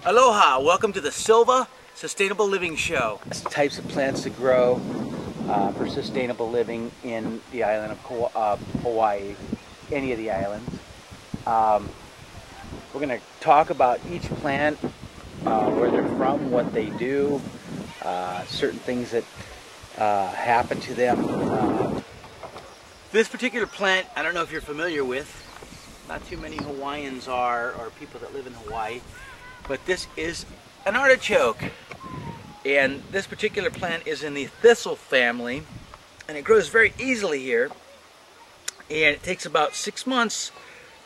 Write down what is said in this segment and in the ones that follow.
Aloha, welcome to the Silva Sustainable Living Show. Types of plants to grow for sustainable living in the island of Hawaii, any of the islands. We're going to talk about each plant, where they're from, what they do, certain things that happen to them. This particular plant, I don't know if you're familiar with, not too many Hawaiians are, or people that live in Hawaii, but this is an artichoke. And this particular plant is in the thistle family, and it grows very easily here. And it takes about 6 months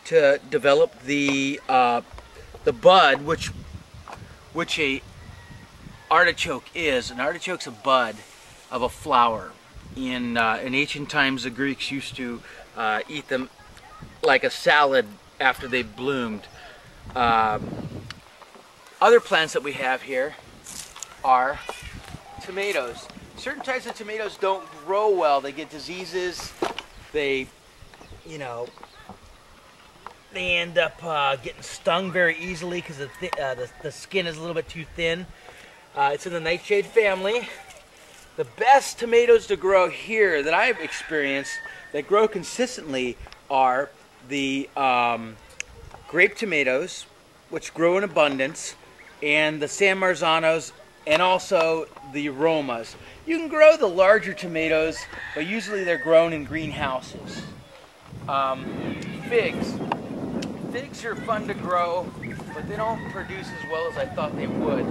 to develop the bud, which a artichoke is. An artichoke's a bud of a flower. In ancient times, the Greeks used to eat them like a salad after they bloomed. Other plants that we have here are tomatoes. Certain types of tomatoes don't grow well. They get diseases. They end up getting stung very easily because the skin is a little bit too thin. It's in the nightshade family. The best tomatoes to grow here that I've experienced that grow consistently are the grape tomatoes, which grow in abundance, and the San Marzanos, and also the Romas. You can grow the larger tomatoes, but usually they're grown in greenhouses. Figs. Figs are fun to grow, but they don't produce as well as I thought they would.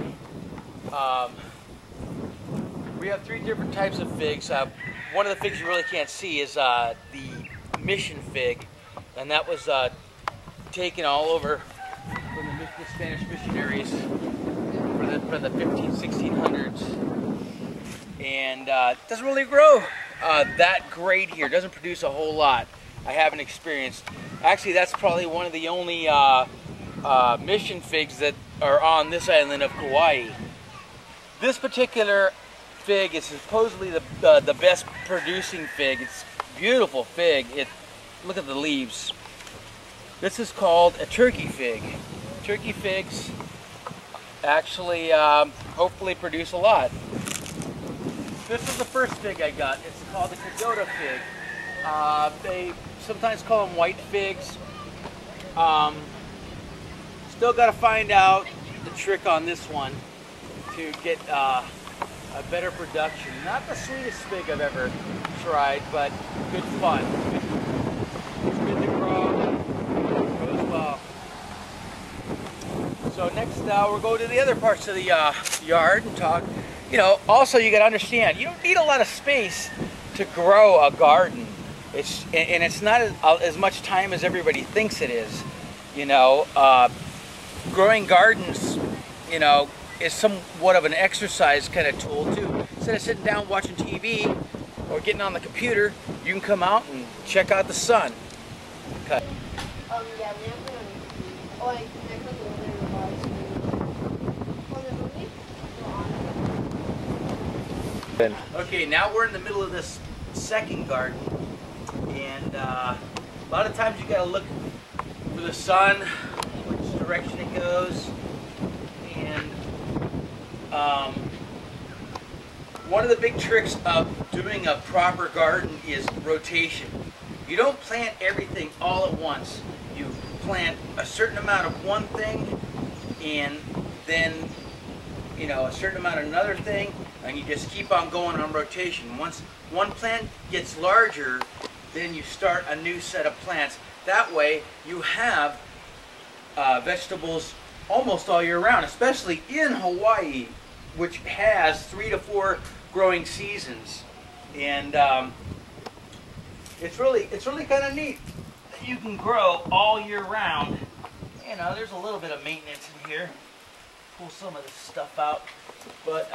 We have 3 different types of figs. One of the figs you really can't see is the mission fig, and that was taken all over from the Spanish missionaries for the 1600s, and it doesn't really grow that great here. It doesn't produce a whole lot. I haven't experienced. Actually, that's probably one of the only mission figs that are on this island of Kauai. This particular fig is supposedly the best producing fig. It's a beautiful fig. Look at the leaves. This is called a turkey fig. Turkey figs actually hopefully produce a lot. This is the first fig I got. It's called the Cadota fig. They sometimes call them white figs. Still got to find out the trick on this one to get a better production. Not the sweetest fig I've ever tried, but good fun. It's good to grow. Grows well. So next, we'll go to the other parts of the yard and talk. Also you got to understand, you don't need a lot of space to grow a garden. It's not as much time as everybody thinks it is. Growing gardens, is somewhat of an exercise kind of tool too. Instead of sitting down watching TV or getting on the computer, you can come out and check out the sun. Okay. Okay, now we're in the middle of this second garden, and a lot of times you gotta look for the sun, which direction it goes, and one of the big tricks of doing a proper garden is rotation. You don't plant everything all at once. You plant a certain amount of one thing, and then a certain amount of another thing, and you just keep on going on rotation. Once one plant gets larger, then you start a new set of plants. That way you have vegetables almost all year round, especially in Hawaii, which has 3 to 4 growing seasons. And it's really kind of neat that you can grow all year round. There's a little bit of maintenance in here. Pull some of this stuff out, but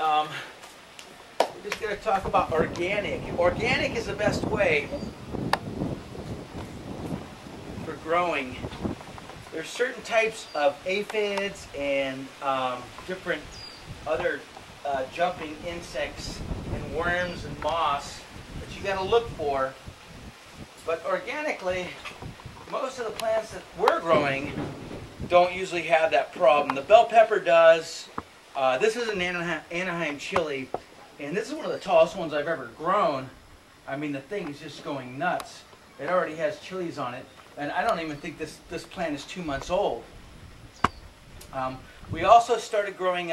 we're just going to talk about organic. Organic is the best way for growing. There's certain types of aphids and different other jumping insects and worms and moss that you got to look for. But organically, most of the plants that we're growing don't usually have that problem. The bell pepper does. This is an Anaheim chili, and this is one of the tallest ones I've ever grown. I mean, the thing is just going nuts. It already has chilies on it, and I don't even think this plant is 2 months old. We also started growing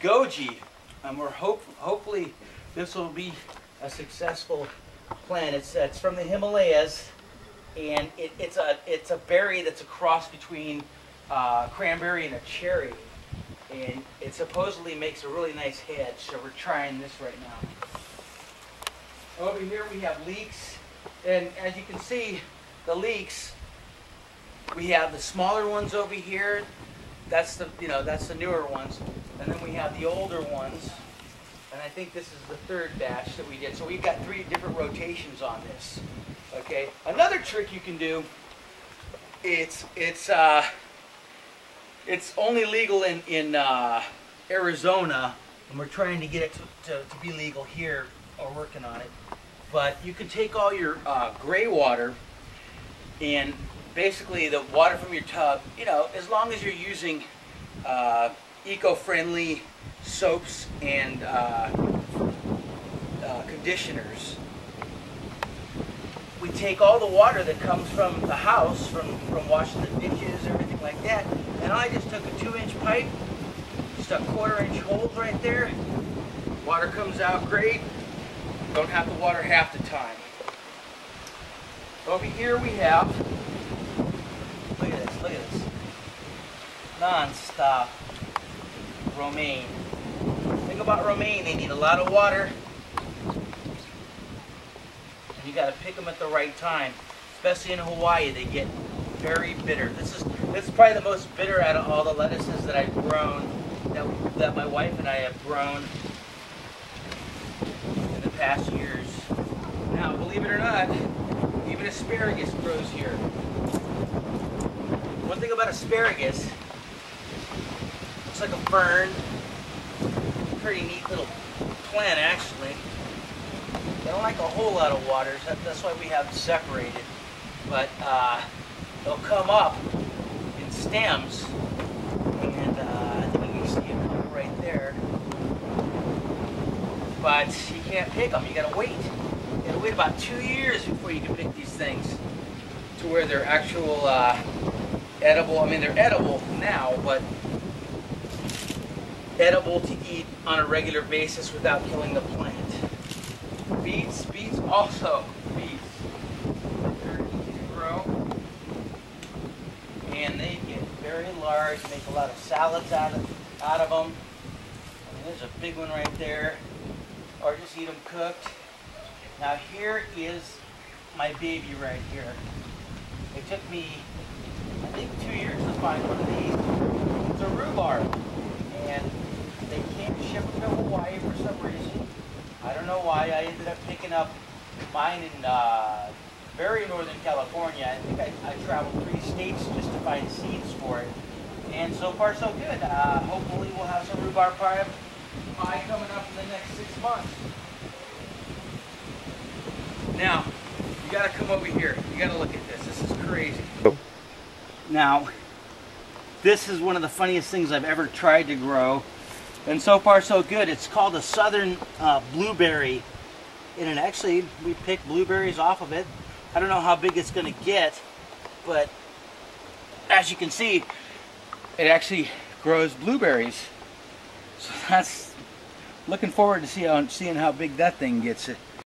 goji. Hopefully this will be a successful plant. It's from the Himalayas, and it's a berry that's a cross between cranberry and a cherry, and it supposedly makes a really nice hedge. So we're trying this right now. Over here we have leeks, and as you can see, the leeks, we have the smaller ones over here. That's the newer ones, and then we have the older ones, and I think this is the third batch that we did. So we've got 3 different rotations on this. Okay. Another trick you can do. It's only legal in Arizona, and we're trying to get it to be legal here, or working on it. But you can take all your gray water, and basically the water from your tub, as long as you're using eco-friendly soaps and conditioners, we take all the water that comes from the house, from washing the dishes, everything like that, and I just took a 2-inch pipe, stuck 1/4-inch holes right there. Water comes out great. Don't have to water half the time. Over here we have, look at this, non-stop romaine. The thing about romaine, they need a lot of water, and you got to pick them at the right time. Especially in Hawaii, they get very bitter. This is probably the most bitter out of all the lettuces that I've grown, that my wife and I have grown in the past years. Now, believe it or not, even asparagus grows here. One thing about asparagus, looks like a fern. Pretty neat little plant, actually. They don't like a whole lot of water, so that's why we have them separated. But they'll come up in stems, and I think you can see a couple right there. But you can't pick them. You gotta wait. You gotta wait about 2 years before you can pick these things to where they're actual edible. I mean, they're edible now, but edible to eat on a regular basis without killing the plant. Beets also. They're easy to grow, and they get very large. Make a lot of salads out of them. I mean, there's a big one right there. Or just eat them cooked. Now here is my baby right here. It took me, I think, 2 years to find one of these. It's a rhubarb, and they can't ship them to Hawaii for some reason. I don't know why. I ended up picking up mine in very northern California. I think I traveled 3 states just to find seeds for it. And so far so good. Hopefully we'll have some rhubarb pie coming up in the next 6 months. Now, you gotta come over here. You gotta look at this. This is crazy. Now, this is one of the funniest things I've ever tried to grow. And so far so good. It's called a southern blueberry. And actually, we picked blueberries off of it. I don't know how big it's gonna get, but as you can see, it actually grows blueberries. So that's, looking forward to seeing how big that thing gets.